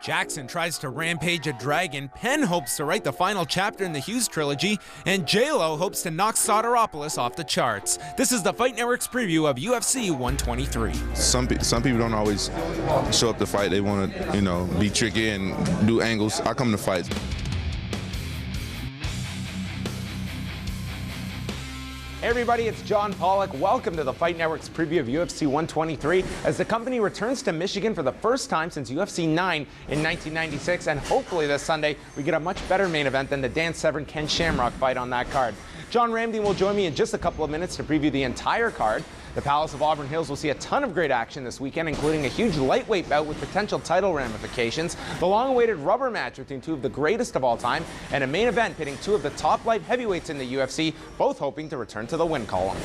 Jackson tries to rampage a dragon, Penn hopes to write the final chapter in the Hughes trilogy, and J-Lo hopes to knock Soteropoulos off the charts. This is the Fight Network's preview of UFC 123. Some people don't always show up to fight. They want to, be tricky and do angles. I come to fight. Hey everybody, it's John Pollock. Welcome to the Fight Network's preview of UFC 123 as the company returns to Michigan for the first time since UFC 9 in 1996, and hopefully this Sunday we get a much better main event than the Dan Severn-Ken Shamrock fight on that card. John Ramsden will join me in just a couple of minutes to preview the entire card. The Palace of Auburn Hills will see a ton of great action this weekend, including a huge lightweight bout with potential title ramifications, the long-awaited rubber match between two of the greatest of all time, and a main event pitting two of the top light heavyweights in the UFC, both hoping to return to the win column.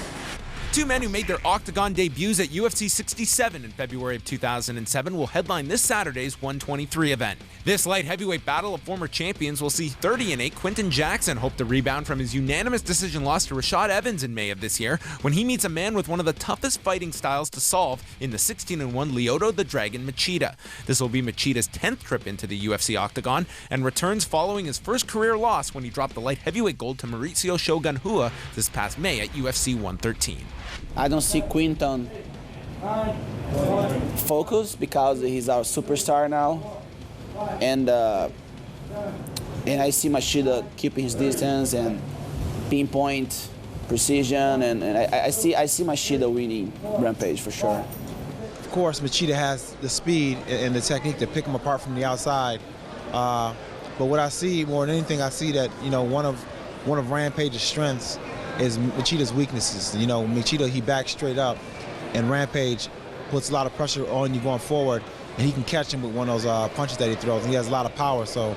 Two men who made their Octagon debuts at UFC 67 in February of 2007 will headline this Saturday's 123 event. This light heavyweight battle of former champions will see 30-8 Quinton Jackson hope to rebound from his unanimous decision loss to Rashad Evans in May of this year when he meets a man with one of the toughest fighting styles to solve in the 16-1 Lyoto the Dragon Machida. This will be Machida's 10th trip into the UFC Octagon and returns following his first career loss when he dropped the light heavyweight gold to Mauricio Shogun Rua this past May at UFC 113. I don't see Quinton focus because he's our superstar now, and I see Machida keeping his distance and pinpoint precision, and I see Machida winning Rampage for sure. Of course, Machida has the speed and the technique to pick him apart from the outside, but what I see more than anything, I see that one of Rampage's strengths is Machida's weaknesses. Machida, he backs straight up, and Rampage puts a lot of pressure on you going forward, and he can catch him with one of those punches that he throws. And he has a lot of power, so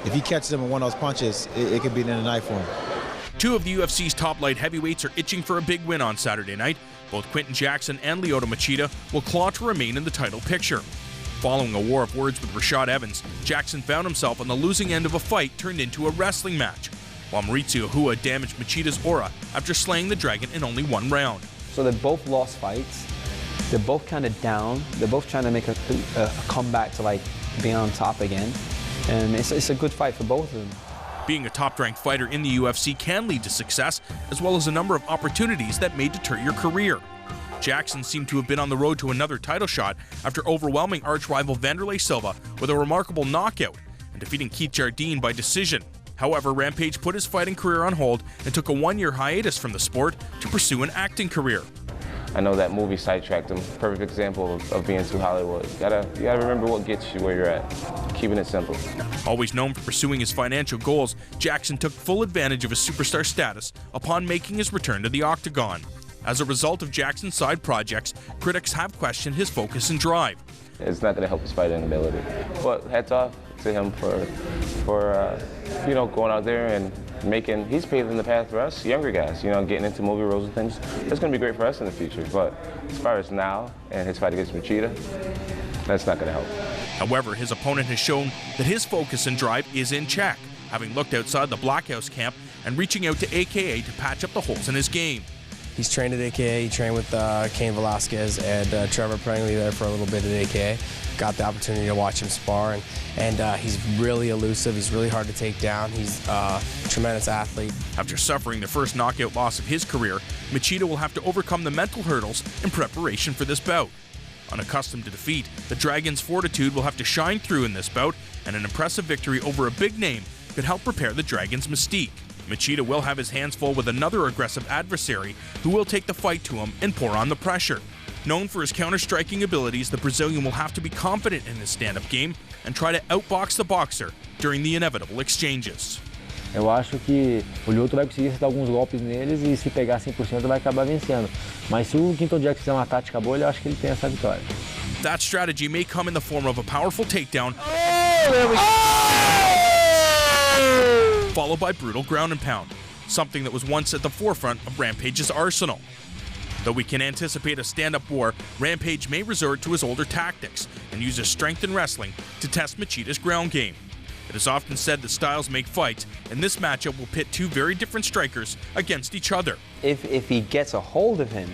if he catches him with one of those punches, it could be the end of the night for him. Two of the UFC's top light heavyweights are itching for a big win on Saturday night. Both Quinton Jackson and Lyoto Machida will claw to remain in the title picture. Following a war of words with Rashad Evans, Jackson found himself on the losing end of a fight turned into a wrestling match, while Mauricio Rua damaged Machida's aura after slaying the Dragon in only one round. So they both lost fights. They're both kind of down. They're both trying to make a comeback to being on top again. And it's a good fight for both of them. Being a top-ranked fighter in the UFC can lead to success, as well as a number of opportunities that may deter your career. Jackson seemed to have been on the road to another title shot after overwhelming arch-rival Vanderlei Silva with a remarkable knockout and defeating Keith Jardine by decision. However, Rampage put his fighting career on hold and took a one-year hiatus from the sport to pursue an acting career. I know that movie sidetracked him. Perfect example of being too Hollywood. You gotta remember what gets you where you're at. Keeping it simple. Always known for pursuing his financial goals, Jackson took full advantage of his superstar status upon making his return to the Octagon. As a result of Jackson's side projects, critics have questioned his focus and drive. It's not gonna help his fighting ability. But hats off to him for going out there and he's paving the path for us younger guys, getting into movie roles and things. It's going to be great for us in the future, but as far as now and his fight against Machida, that's not going to help. However, his opponent has shown that his focus and drive is in check, having looked outside the Black House camp and reaching out to AKA to patch up the holes in his game. He's trained at AKA, he trained with Cain Velasquez and Trevor Prangley there for a little bit at AKA. Got the opportunity to watch him spar, and he's really elusive, he's really hard to take down, he's a tremendous athlete. After suffering the first knockout loss of his career, Machida will have to overcome the mental hurdles in preparation for this bout. Unaccustomed to defeat, the Dragon's fortitude will have to shine through in this bout, and an impressive victory over a big name could help repair the Dragon's mystique. Machida will have his hands full with another aggressive adversary who will take the fight to him and pour on the pressure. Known for his counter-striking abilities, the Brazilian will have to be confident in his stand-up game and try to outbox the boxer during the inevitable exchanges. Eu acho que o Lyoto vai conseguir acertar alguns golpes neles e se pegar 100% vai acabar vencendo. Mas se o Quinton Jackson fizer uma tática boa, eu acho que ele tem essa vitória. That strategy may come in the form of a powerful takedown, followed by brutal ground and pound, something that was once at the forefront of Rampage's arsenal. Though we can anticipate a stand-up war, Rampage may resort to his older tactics and use his strength in wrestling to test Machida's ground game. It is often said that styles make fights, and this matchup will pit two very different strikers against each other. If he gets a hold of him,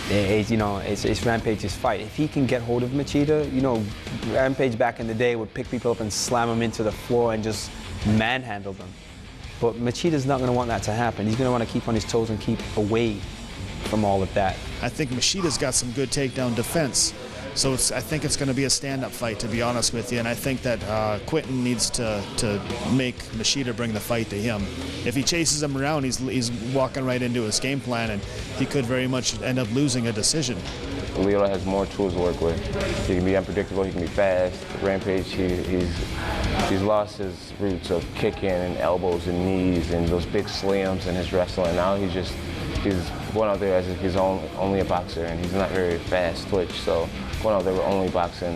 it's Rampage's fight. If he can get hold of Machida, Rampage back in the day would pick people up and slam them into the floor and just manhandle them. But Machida's not going to want that to happen. He's going to want to keep on his toes and keep away from all of that. I think Machida's got some good takedown defense. So I think it's going to be a stand-up fight, to be honest with you. And I think that Quinton needs to make Machida bring the fight to him. If he chases him around, he's walking right into his game plan, and he could very much end up losing a decision. Lyoto has more tools to work with. He can be unpredictable, he can be fast. Rampage, he's lost his roots of kicking and elbows and knees and those big slams in his wrestling. Now he's going out there as if he's only a boxer, and he's not very fast twitch. So going out there with only boxing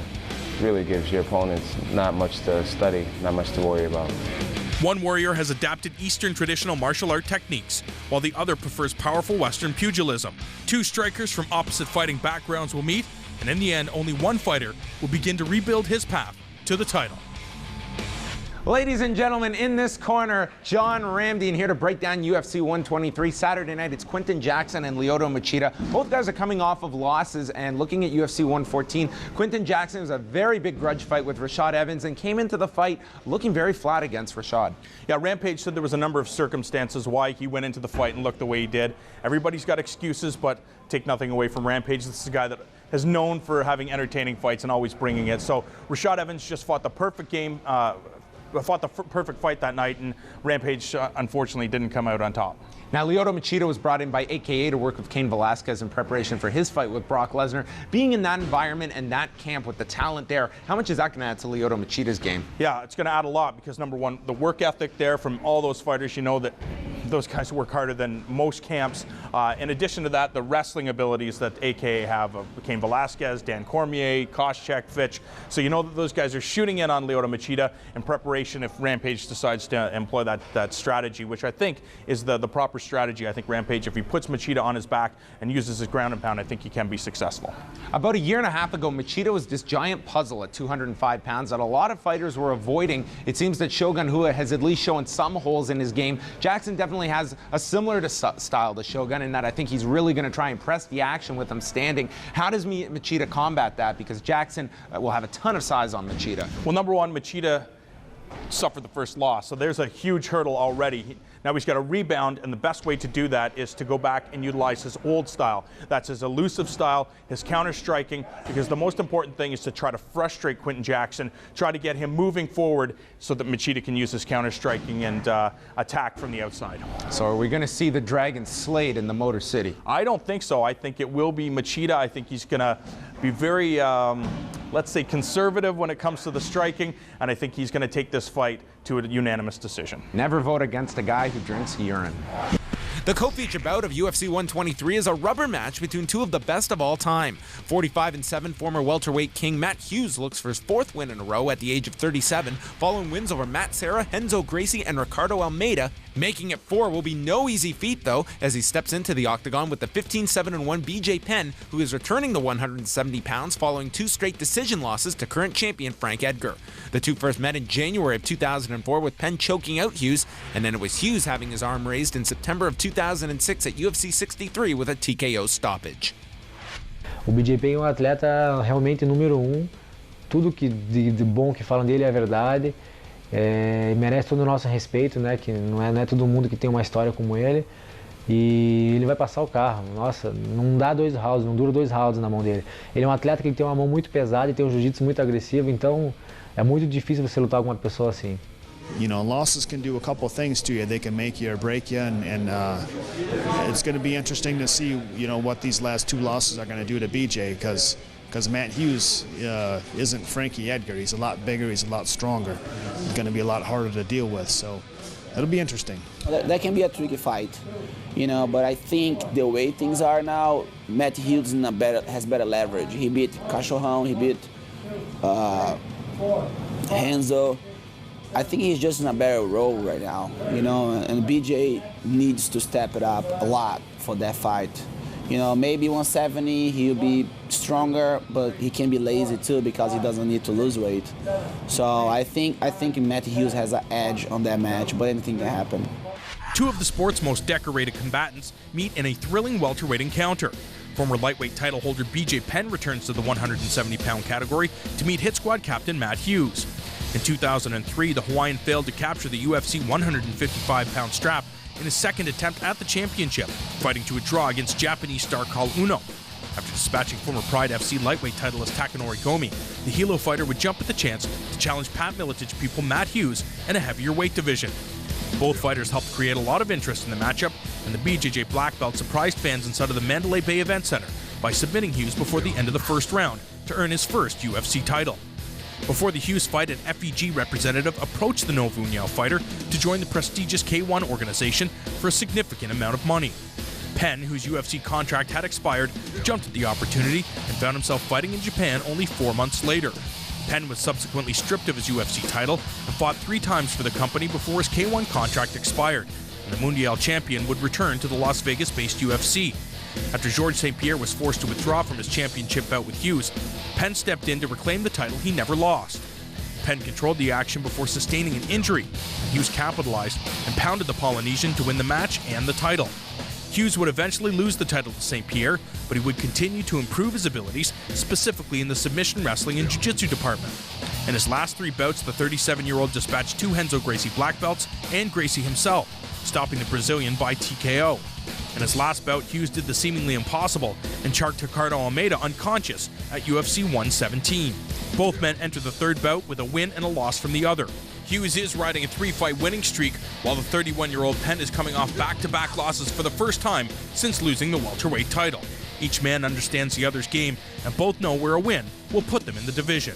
really gives your opponents not much to study, not much to worry about. One warrior has adapted Eastern traditional martial art techniques, while the other prefers powerful Western pugilism. Two strikers from opposite fighting backgrounds will meet, and in the end, only one fighter will begin to rebuild his path to the title. Ladies and gentlemen, in this corner, John Ramdian here to break down UFC 123. Saturday night, it's Quinton Jackson and Lyoto Machida. Both guys are coming off of losses, and looking at UFC 114, Quinton Jackson was a very big grudge fight with Rashad Evans and came into the fight looking very flat against Rashad. Yeah, Rampage said there was a number of circumstances why he went into the fight and looked the way he did. Everybody's got excuses, but take nothing away from Rampage. This is a guy that is known for having entertaining fights and always bringing it. So Rashad Evans just fought the perfect game, fought the perfect fight that night, and Rampage unfortunately didn't come out on top. Now, Lyoto Machida was brought in by AKA to work with Cain Velasquez in preparation for his fight with Brock Lesnar. Being in that environment and that camp with the talent there, how much is that going to add to Lyoto Machida's game? Yeah, it's going to add a lot because, number one, the work ethic there from all those fighters, you know that those guys work harder than most camps. In addition to that, the wrestling abilities that AKA have of Cain Velasquez, Dan Cormier, Koscheck, Fitch. So you know that those guys are shooting in on Lyoto Machida in preparation if Rampage decides to employ that strategy, which I think is the proper strategy. I think Rampage, if he puts Machida on his back and uses his ground and pound, I think he can be successful. About a year and a half ago, Machida was this giant puzzle at 205 pounds that a lot of fighters were avoiding. It seems that Shogun Rua has at least shown some holes in his game. Jackson definitely has a similar style to Shogun in that I think he's really going to try and press the action with him standing. How does Machida combat that? Because Jackson will have a ton of size on Machida. Well, number one, Machida suffered the first loss, so there's a huge hurdle already. Now he's got to rebound, and the best way to do that is to go back and utilize his old style. That's his elusive style, his counter-striking, because the most important thing is to try to frustrate Quinton Jackson, try to get him moving forward so that Machida can use his counter-striking and attack from the outside. So are we going to see the Dragon slayed in the Motor City? I don't think so. I think it will be Machida. I think he's going to be very, let's say, conservative when it comes to the striking, and I think he's going to take this fight to a unanimous decision. Never vote against a guy who drinks urine. The co-feature bout of UFC 123 is a rubber match between two of the best of all time. 45-7 former welterweight king Matt Hughes looks for his fourth win in a row at the age of 37, following wins over Matt Serra, Renzo Gracie, and Ricardo Almeida. Making it 4 will be no easy feat, though, as he steps into the octagon with the 15-7-1 B.J. Penn, who is returning the 170 pounds following 2 straight decision losses to current champion Frank Edgar. The two first met in January of 2004 with Penn choking out Hughes, and then it was Hughes having his arm raised in September of 2006 at UFC 63 with a TKO stoppage. O BJP é um atleta realmente número 1. Tudo que de bom que falam dele é verdade. Merece todo o nosso respeito, né? Que não é todo mundo que tem uma história como ele. E ele vai passar o carro. Nossa, não dá 2 rounds, não dura 2 rounds na mão dele. Ele é um atleta que tem uma mão muito pesada e tem um jiu-jitsu muito agressivo, então é muito difícil você lutar com uma pessoa assim. You know, losses can do a couple things to you. They can make you or break you, and it's going to be interesting to see, you know, what these last 2 losses are going to do to BJ, because Matt Hughes isn't Frankie Edgar. He's a lot bigger, he's a lot stronger. It's going to be a lot harder to deal with, so it'll be interesting. That can be a tricky fight, you know, but I think the way things are now, Matt Hughes has better leverage. He beat Cachorrão, he beat Renzo. I think he's just in a better role right now, you know, and BJ needs to step it up a lot for that fight. You know, maybe 170, he'll be stronger, but he can be lazy too because he doesn't need to lose weight. So I think Matt Hughes has an edge on that match, but anything can happen. Two of the sport's most decorated combatants meet in a thrilling welterweight encounter. Former lightweight title holder B.J. Penn returns to the 170-pound category to meet Hit Squad captain Matt Hughes. In 2003, the Hawaiian failed to capture the UFC 155-pound strap in his second attempt at the championship, fighting to a draw against Japanese star Call Uno. After dispatching former Pride FC lightweight titleist Takanori Gomi, the Hilo fighter would jump at the chance to challenge Pat Miletich pupil Matt Hughes in a heavier weight division. Both fighters helped create a lot of interest in the matchup, and the BJJ black belt surprised fans inside of the Mandalay Bay Event Center by submitting Hughes before the end of the first round to earn his first UFC title. Before the Hughes fight, an FEG representative approached the Novunyao fighter to join the prestigious K1 organization for a significant amount of money. Penn, whose UFC contract had expired, jumped at the opportunity and found himself fighting in Japan only 4 months later. Penn was subsequently stripped of his UFC title and fought 3 times for the company before his K1 contract expired, and the Mundial champion would return to the Las Vegas-based UFC. After Georges St. Pierre was forced to withdraw from his championship bout with Hughes, Penn stepped in to reclaim the title he never lost. Penn controlled the action before sustaining an injury, and Hughes capitalized and pounded the Polynesian to win the match and the title. Hughes would eventually lose the title to St. Pierre, but he would continue to improve his abilities, specifically in the submission wrestling and jiu-jitsu department. In his last 3 bouts, the 37-year-old dispatched 2 Renzo Gracie black belts and Gracie himself, stopping the Brazilian by TKO. In his last bout, Hughes did the seemingly impossible and charged Ricardo Almeida unconscious at UFC 117. Both men entered the 3rd bout with a win and a loss from the other. Hughes is riding a 3-fight winning streak, while the 31-year-old Penn is coming off back-to-back losses for the first time since losing the welterweight title. Each man understands the other's game, and both know where a win will put them in the division.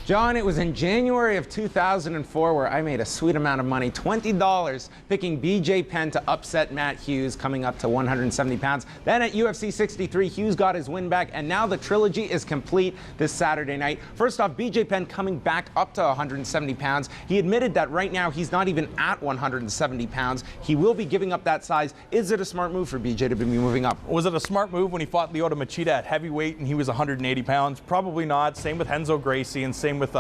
John, it was in January of 2004 where I made a sweet amount of money, $20, picking B.J. Penn to upset Matt Hughes, coming up to 170 pounds. Then at UFC 63, Hughes got his win back, and now the trilogy is complete this Saturday night. First off, B.J. Penn coming back up to 170 pounds. He admitted that right now he's not even at 170 pounds. He will be giving up that size. Is it a smart move for B.J. to be moving up? Was it a smart move when he fought Lyoto Machida at heavyweight and he was 180 pounds? Probably not. Same with Renzo Gracie and same with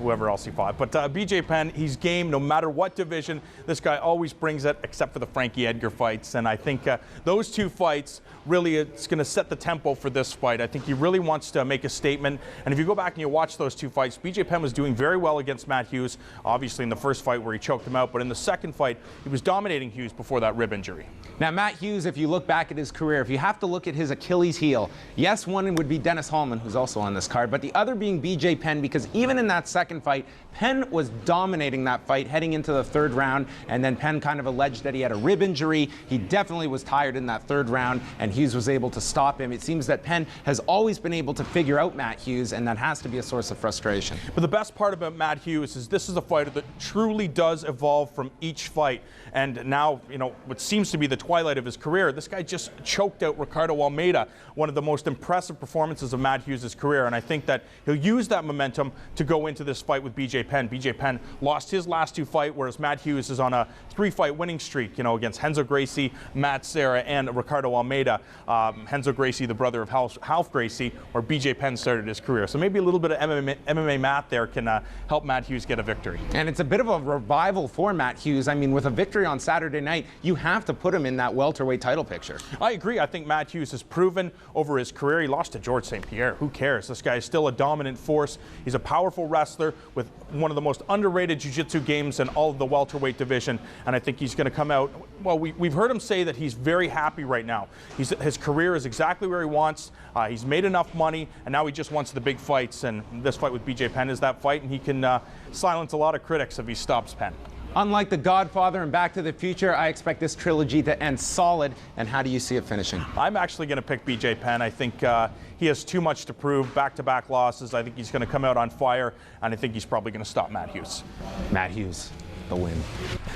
whoever else he fought. But B.J. Penn, he's game no matter what division. This guy always brings it, except for the Frankie Edgar fights. And I think those 2 fights, really, it's going to set the tempo for this fight. I think he really wants to make a statement. And if you go back and you watch those 2 fights, B.J. Penn was doing very well against Matt Hughes, obviously in the first fight where he choked him out. But in the second fight, he was dominating Hughes before that rib injury. Now, Matt Hughes, if you look back at his career, if you have to look at his Achilles heel, yes, one would be Dennis Hallman, who's also on this card, but the other being B.J. Penn, because even in that second fight, Penn was dominating that fight heading into the 3rd round, and then Penn kind of alleged that he had a rib injury. He definitely was tired in that 3rd round, and Hughes was able to stop him. It seems that Penn has always been able to figure out Matt Hughes, and that has to be a source of frustration. But the best part about Matt Hughes is this is a fighter that truly does evolve from each fight. And now, you know, what seems to be the twilight of his career, this guy just choked out Ricardo Almeida, one of the most impressive performances of Matt Hughes' career. And I think that he'll use that momentum to go into this fight with B.J. Penn. B.J. Penn lost his last 2 fights, whereas Matt Hughes is on a 3-fight winning streak, you know, against Renzo Gracie, Matt Serra, and Ricardo Almeida. Renzo Gracie, the brother of Ralph Gracie, where B.J. Penn started his career. So maybe a little bit of MMA math there can help Matt Hughes get a victory. And it's a bit of a revival for Matt Hughes. I mean, with a victory on Saturday night, you have to put him in that welterweight title picture. I agree. I think Matt Hughes has proven over his career. He lost to Georges St. Pierre. Who cares? This guy is still a dominant force. He's a powerful wrestler with one of the most underrated jiu-jitsu games in all of the welterweight division. And I think he's going to come out. Well, we've heard him say that he's very happy right now. His career is exactly where he wants. He's made enough money, and now he just wants the big fights. And this fight with B.J. Penn is that fight, and he can silence a lot of critics if he stops Penn. Unlike The Godfather and Back to the Future, I expect this trilogy to end solid. And how do you see it finishing? I'm actually going to pick B.J. Penn. I think he has too much to prove, back-to-back losses. I think he's going to come out on fire, and I think he's probably going to stop Matt Hughes. Matt Hughes, the win.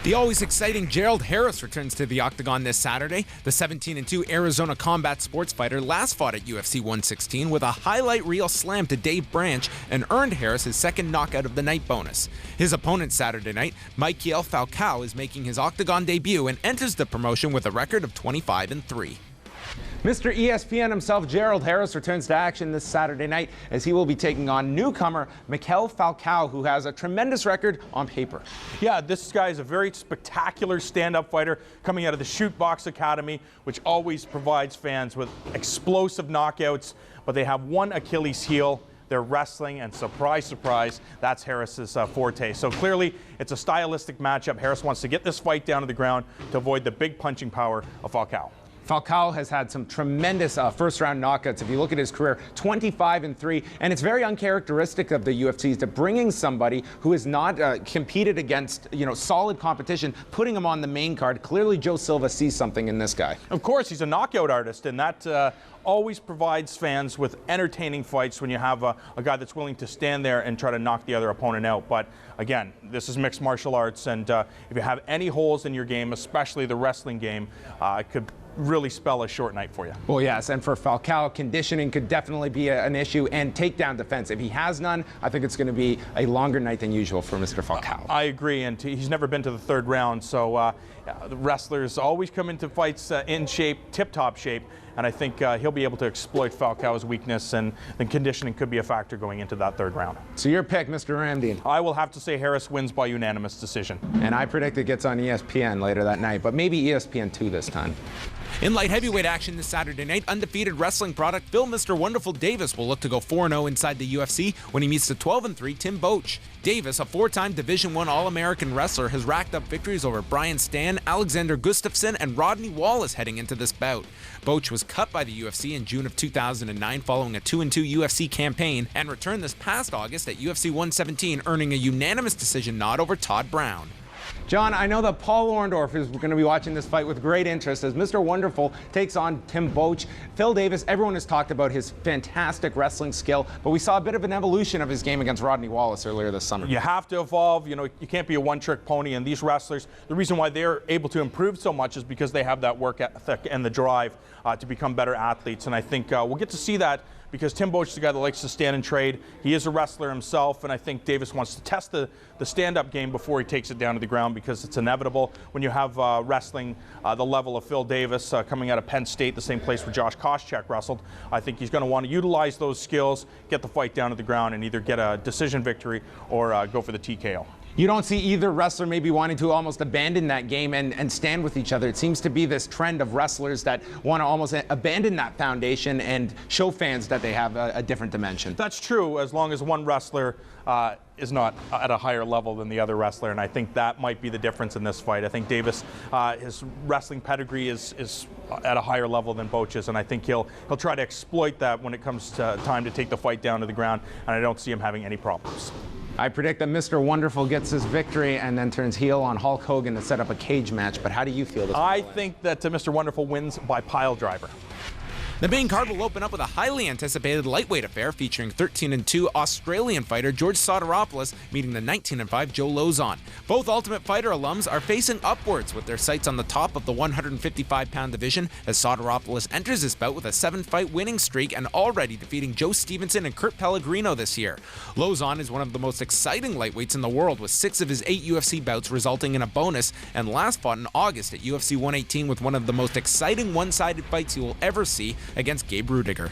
The always exciting Gerald Harris returns to the Octagon this Saturday. The 17-2 Arizona combat sports fighter last fought at UFC 116 with a highlight reel slam to Dave Branch and earned Harris his 2nd knockout of the night bonus. His opponent Saturday night, Michael Falcao, is making his Octagon debut and enters the promotion with a record of 25-3. Mr. ESPN himself, Gerald Harris, returns to action this Saturday night as he will be taking on newcomer Mikel Falcao, who has a tremendous record on paper. Yeah, this guy is a very spectacular stand-up fighter coming out of the Shoot Box Academy, which always provides fans with explosive knockouts, but they have one Achilles heel. They're wrestling, and surprise, surprise, that's Harris's forte. So clearly, it's a stylistic matchup. Harris wants to get this fight down to the ground to avoid the big punching power of Falcao. Falcao has had some tremendous first-round knockouts. If you look at his career, 25-3, and it's very uncharacteristic of the UFC to bringing somebody who has not competed against, solid competition, putting him on the main card. Clearly, Joe Silva sees something in this guy. Of course, he's a knockout artist, and that always provides fans with entertaining fights when you have a guy that's willing to stand there and try to knock the other opponent out. But again, this is mixed martial arts, and if you have any holes in your game, especially the wrestling game, it could really spell a short night for you. Well, yes, and for Falcao, conditioning could definitely be an issue, and takedown defense. If he has none, I think it's going to be a longer night than usual for Mr. Falcao. I agree, and he's never been to the third round, so the wrestlers always come into fights in shape, tip-top shape, and I think he'll be able to exploit Falcao's weakness, and then conditioning could be a factor going into that third round. So your pick, Mr. Ramdeen? I will have to say Harris wins by unanimous decision. And I predict it gets on ESPN later that night, but maybe ESPN2 this time. In light heavyweight action this Saturday night, undefeated wrestling product Phil Mr. Wonderful Davis will look to go 4-0 inside the UFC when he meets the 12-3 Timbo. Davis, a four-time Division I All-American wrestler, has racked up victories over Brian Stann, Alexander Gustafsson, and Rodney Wallace heading into this bout. Boach was cut by the UFC in June of 2009 following a 2-2 UFC campaign and returned this past August at UFC 117, earning a unanimous decision nod over Todd Brown. John, I know that Paul Orndorff is going to be watching this fight with great interest as Mr. Wonderful takes on Tim Boach. Phil Davis, everyone has talked about his fantastic wrestling skill, but we saw a bit of an evolution of his game against Rodney Wallace earlier this summer. You have to evolve. You can't be a one-trick pony, and these wrestlers, the reason why they're able to improve so much is because they have that work ethic and the drive to become better athletes, and I think we'll get to see that because Tim Boach is the guy that likes to stand and trade. He is a wrestler himself, and I think Davis wants to test the stand-up game before he takes it down to the ground because it's inevitable when you have wrestling the level of Phil Davis coming out of Penn State, the same place where Josh Koscheck wrestled. I think he's going to want to utilize those skills, get the fight down to the ground, and either get a decision victory or go for the TKO. You don't see either wrestler maybe wanting to almost abandon that game and stand with each other. It seems to be this trend of wrestlers that want to almost abandon that foundation and show fans that they have a different dimension. That's true, as long as one wrestler is not at a higher level than the other wrestler, and I think that might be the difference in this fight. I think Davis, his wrestling pedigree is at a higher level than Boach's, and I think he'll try to exploit that when it comes to time to take the fight down to the ground, and I don't see him having any problems. I predict that Mr. Wonderful gets his victory and then turns heel on Hulk Hogan to set up a cage match. But how do you feel this I think that Mr. Wonderful wins by pile driver. The main card will open up with a highly anticipated lightweight affair featuring 13-2 Australian fighter George Soteropoulos meeting the 19-5 Joe Lozon. Both Ultimate Fighter alums are facing upwards with their sights on the top of the 155-pound division as Soteropoulos enters this bout with a 7-fight winning streak and already defeating Joe Stevenson and Kurt Pellegrino this year. Lozon is one of the most exciting lightweights in the world with 6 of his 8 UFC bouts resulting in a bonus and last fought in August at UFC 118 with one of the most exciting one-sided fights you will ever see against Gabe Rudiger.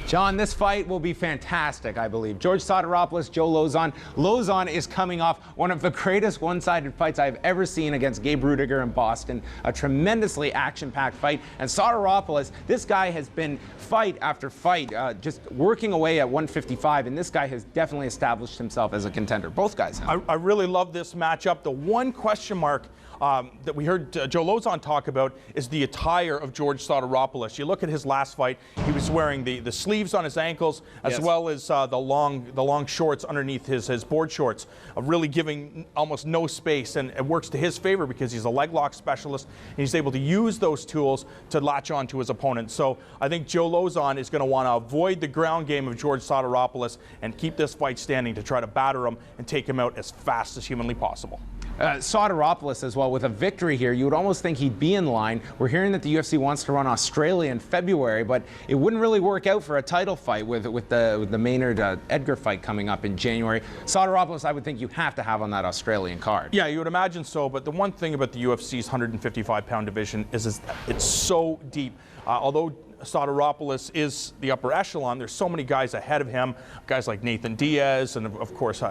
John, this fight will be fantastic, I believe. George Soteropoulos, Joe Lozon. Lozon is coming off one of the greatest one-sided fights I've ever seen against Gabe Rudiger in Boston. A tremendously action-packed fight. And Soteropoulos, this guy has been fight after fight, just working away at 155, and this guy has definitely established himself as a contender. Both guys have. I really love this matchup. The one question mark that we heard Joe Lozon talk about is the attire of George Soteropoulos. You look at his last fight, he was wearing the sleeves on his ankles as well as the long shorts underneath his board shorts, really giving almost no space, and it works to his favor because he's a leg lock specialist and he's able to use those tools to latch on to his opponent. So I think Joe Lozon is going to want to avoid the ground game of George Soteropoulos and keep this fight standing to try to batter him and take him out as fast as humanly possible. Soteropoulos as well, with a victory here, you would almost think he'd be in line. We're hearing that the UFC wants to run Australia in February, but it wouldn't really work out for a title fight with the Maynard Edgar fight coming up in January. Soteropoulos, I would think you have to have on that Australian card. Yeah, you would imagine so, but the one thing about the UFC's 155-pound division is it's so deep. Although Soteropoulos is the upper echelon. There's so many guys ahead of him, guys like Nathan Diaz and, of course,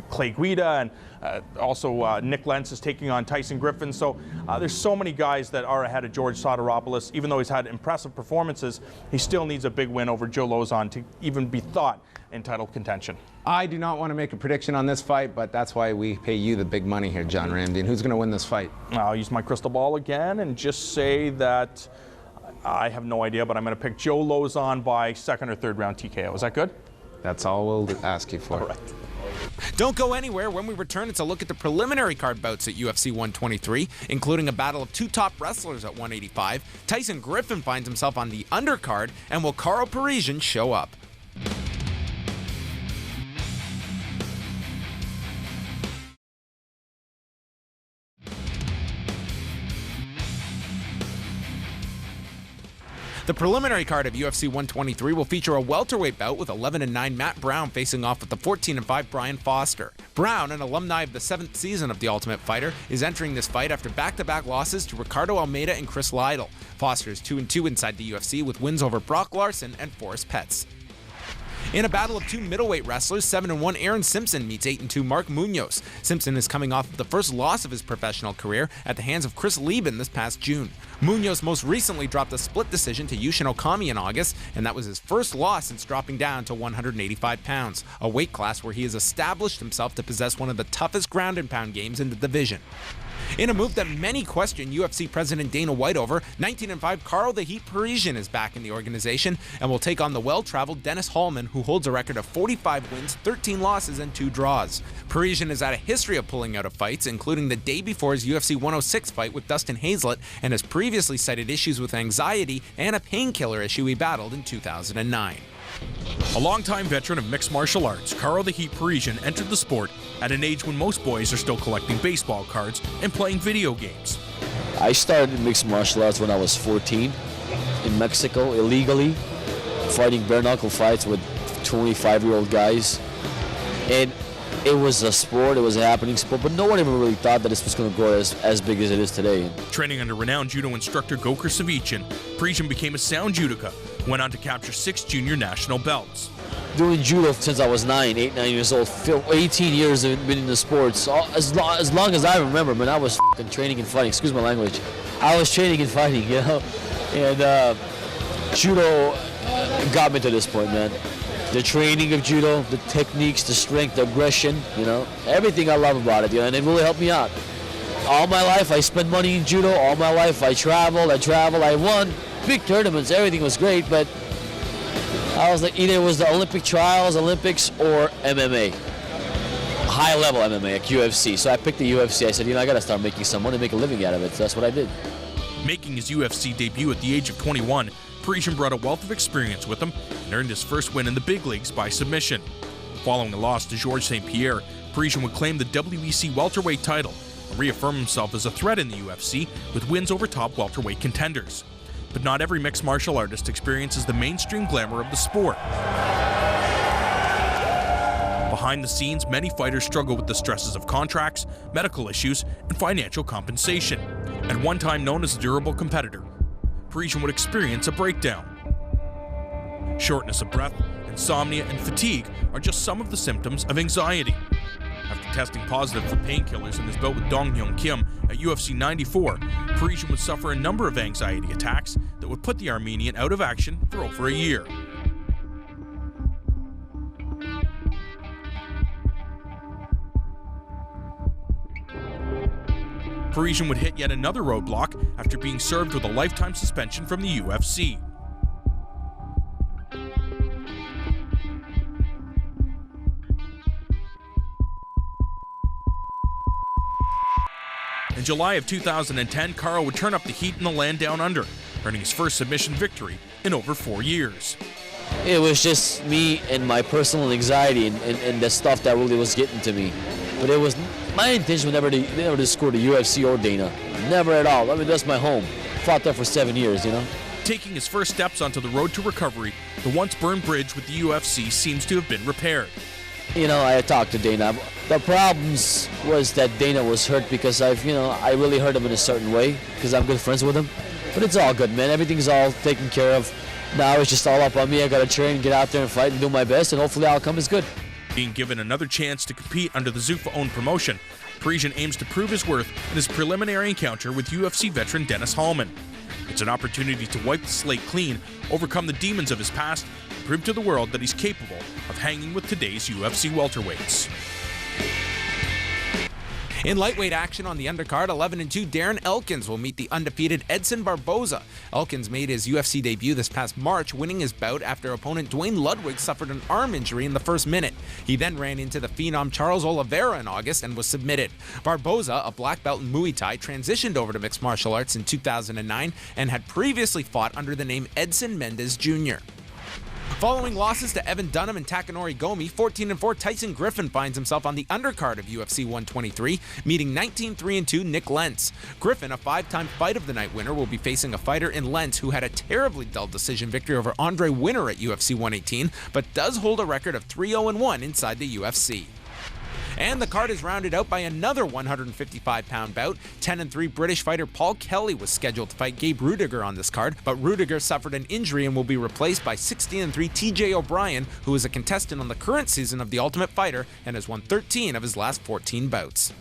Clay Guida, and also Nick Lentz is taking on Tyson Griffin. So there's so many guys that are ahead of George Soteropoulos. Even though he's had impressive performances, he still needs a big win over Joe Lauzon to even be thought in title contention. I do not want to make a prediction on this fight, but that's why we pay you the big money here, John Ramsey. And who's going to win this fight? I'll use my crystal ball again and just say that I have no idea, but I'm going to pick Joe Lauzon by second or third round TKO. Is that good? That's all we'll ask you for. All right. Don't go anywhere. When we return, it's a look at the preliminary card bouts at UFC 123, including a battle of two top wrestlers at 185. Tyson Griffin finds himself on the undercard, and will Karo Parisyan show up? The preliminary card of UFC 123 will feature a welterweight bout with 11-9 Matt Brown facing off with the 14-5 Brian Foster. Brown, an alumni of the 7th season of The Ultimate Fighter, is entering this fight after back-to-back losses to Ricardo Almeida and Chris Lytle. Foster is 2-2 inside the UFC with wins over Brock Larson and Forrest Petz. In a battle of two middleweight wrestlers, 7-1 Aaron Simpson meets 8-2 Mark Munoz. Simpson is coming off of the first loss of his professional career at the hands of Chris Lieben this past June. Munoz most recently dropped a split decision to Yushin Okami in August, and that was his first loss since dropping down to 185 pounds, a weight class where he has established himself to possess one of the toughest ground and pound games in the division. In a move that many question UFC President Dana White over, 19-5 Karo the Heat Parisyan is back in the organization and will take on the well-traveled Dennis Hallman, who holds a record of 45 wins, 13 losses, and 2 draws. Parisyan has had a history of pulling out of fights, including the day before his UFC 106 fight with Dustin Hazlett, and has previously cited issues with anxiety and a painkiller issue he battled in 2009. A longtime veteran of mixed martial arts, Karo the Heat Parisyan entered the sport at an age when most boys are still collecting baseball cards and playing video games. I started mixed martial arts when I was 14 in Mexico, illegally, fighting bare knuckle fights with 25-year-old guys. And it was a sport, it was a happening sport, but no one ever really thought that this was going to grow as big as it is today. Training under renowned judo instructor Gokar Savichin, Parisyan became a sound judoka, went on to capture 6 junior national belts. Doing judo since I was 9 years old, 18 years I've been in the sports. As long as I remember, man, I was training and fighting, excuse my language. I was training and fighting, you know? And judo got me to this point, man. The training of judo, the techniques, the strength, the aggression, you know, everything I love about it, you know, and it really helped me out. All my life I spent money in judo, all my life I traveled, I won big tournaments, everything was great, but I was like, either it was the Olympic trials, Olympics, or MMA. High level MMA, like UFC. So I picked the UFC. I said, you know, I gotta start making some money, make a living out of it. So that's what I did. Making his UFC debut at the age of 21, Parisyan brought a wealth of experience with him and earned his first win in the big leagues by submission. Following a loss to Georges St. Pierre, Parisyan would claim the WEC welterweight title and reaffirm himself as a threat in the UFC with wins over top welterweight contenders. But not every mixed martial artist experiences the mainstream glamour of the sport. Behind the scenes, many fighters struggle with the stresses of contracts, medical issues, and financial compensation. At one time known as a durable competitor, Parisyan would experience a breakdown. Shortness of breath, insomnia, and fatigue are just some of the symptoms of anxiety. After testing positive for painkillers in his bout with Dong Hyun Kim at UFC 94, Parisyan would suffer a number of anxiety attacks that would put the Armenian out of action for over a year. Parisyan would hit yet another roadblock after being served with a lifetime suspension from the UFC. In July of 2010, Karo would turn up the heat in the land down under, earning his first submission victory in over 4 years. It was just me and my personal anxiety and the stuff that really was getting to me. But it was my intention was never to score the UFC or Dana. Never at all. I mean, that's my home. Fought there for 7 years, you know. Taking his first steps onto the road to recovery, the once burned bridge with the UFC seems to have been repaired. You know, I talked to Dana. The problems was that Dana was hurt because I really hurt him in a certain way because I'm good friends with him. But it's all good, man. Everything's all taken care of. now it's just all up on me. I got to train, get out there and fight and do my best, and hopefully the outcome is good. Being given another chance to compete under the Zuffa-owned promotion, Parisian aims to prove his worth in his preliminary encounter with UFC veteran Dennis Hallman. It's an opportunity to wipe the slate clean, overcome the demons of his past, and prove to the world that he's capable of hanging with today's UFC welterweights. In lightweight action on the undercard, 11-2 Darren Elkins will meet the undefeated Edson Barboza. Elkins made his UFC debut this past March, winning his bout after opponent Duane Ludwig suffered an arm injury in the first minute. He then ran into the phenom Charles Oliveira in August and was submitted. Barboza, a black belt in Muay Thai, transitioned over to mixed martial arts in 2009 and had previously fought under the name Edson Mendez Jr. Following losses to Evan Dunham and Takanori Gomi, 14-4 Tyson Griffin finds himself on the undercard of UFC 123, meeting 19-3-2 Nick Lentz. Griffin, a 5-time Fight of the Night winner, will be facing a fighter in Lentz who had a terribly dull decision victory over Andre Winner at UFC 118, but does hold a record of 3-0-1 inside the UFC. And the card is rounded out by another 155-pound bout. 10-3 British fighter Paul Kelly was scheduled to fight Gabe Rudiger on this card, but Rudiger suffered an injury and will be replaced by 16-3 TJ O'Brien, who is a contestant on the current season of The Ultimate Fighter and has won 13 of his last 14 bouts.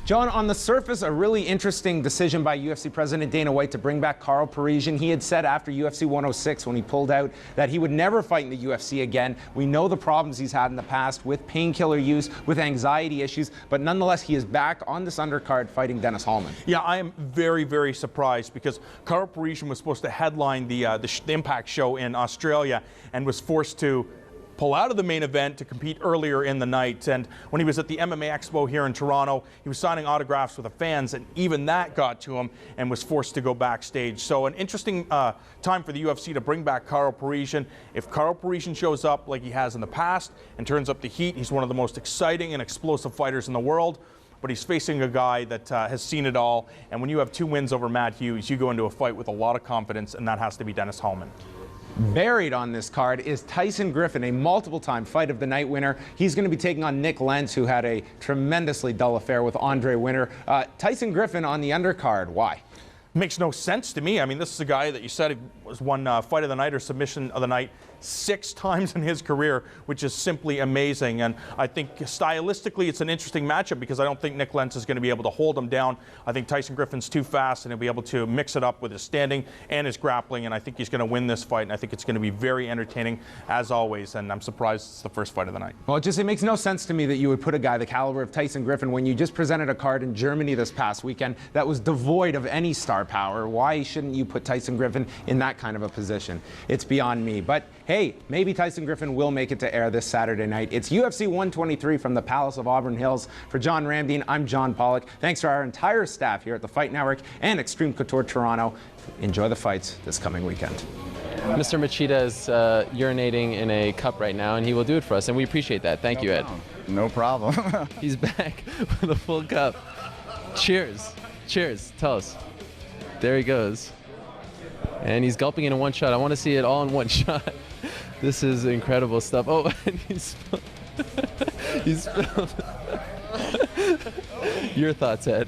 John, on the surface, a really interesting decision by UFC President Dana White to bring back Carl Parisian. He had said after UFC 106, when he pulled out, that he would never fight in the UFC again. We know the problems he's had in the past with painkiller use, with anxiety issues, but nonetheless, he is back on this undercard fighting Dennis Hallman. Yeah, I am very, very surprised because Carl Parisian was supposed to headline the Impact show in Australia and was forced to pull out of the main event to compete earlier in the night. And when he was at the MMA Expo here in Toronto, he was signing autographs with the fans, and even that got to him and was forced to go backstage. So an interesting time for the UFC to bring back Carl Parisian. If Carl Parisian shows up like he has in the past and turns up the heat, he's one of the most exciting and explosive fighters in the world. But he's facing a guy that has seen it all. And when you have 2 wins over Matt Hughes, you go into a fight with a lot of confidence, and that has to be Dennis Hallman. Buried on this card is Tyson Griffin, a multiple-time Fight of the Night winner. He's going to be taking on Nick Lentz, who had a tremendously dull affair with Andre Winner. Tyson Griffin on the undercard. Why? Makes no sense to me. I mean, this is a guy that you said was won Fight of the Night or Submission of the Night 6 times in his career, which is simply amazing. And I think stylistically it's an interesting matchup because I don't think Nick Lentz is going to be able to hold him down. I think Tyson Griffin's too fast and he'll be able to mix it up with his standing and his grappling, and I think he's going to win this fight, and I think it's going to be very entertaining as always, and I'm surprised it's the first fight of the night. Well, it makes no sense to me that you would put a guy the caliber of Tyson Griffin when you just presented a card in Germany this past weekend that was devoid of any star power. Why shouldn't you put Tyson Griffin in that kind of a position? It's beyond me. But hey, maybe Tyson Griffin will make it to air this Saturday night. It's UFC 123 from the Palace of Auburn Hills. For John Ramdeen, I'm John Pollock. Thanks to our entire staff here at the Fight Network and Extreme Couture Toronto. Enjoy the fights this coming weekend. Mr. Machida is urinating in a cup right now, and he will do it for us, and we appreciate that. Thank you, Ed. No problem. He's back with a full cup. Cheers. Cheers. Tell us. There he goes. And he's gulping in one shot. I want to see it all in one shot. This is incredible stuff. Oh, and he's spilled. He's spilled. Your thoughts, Ed?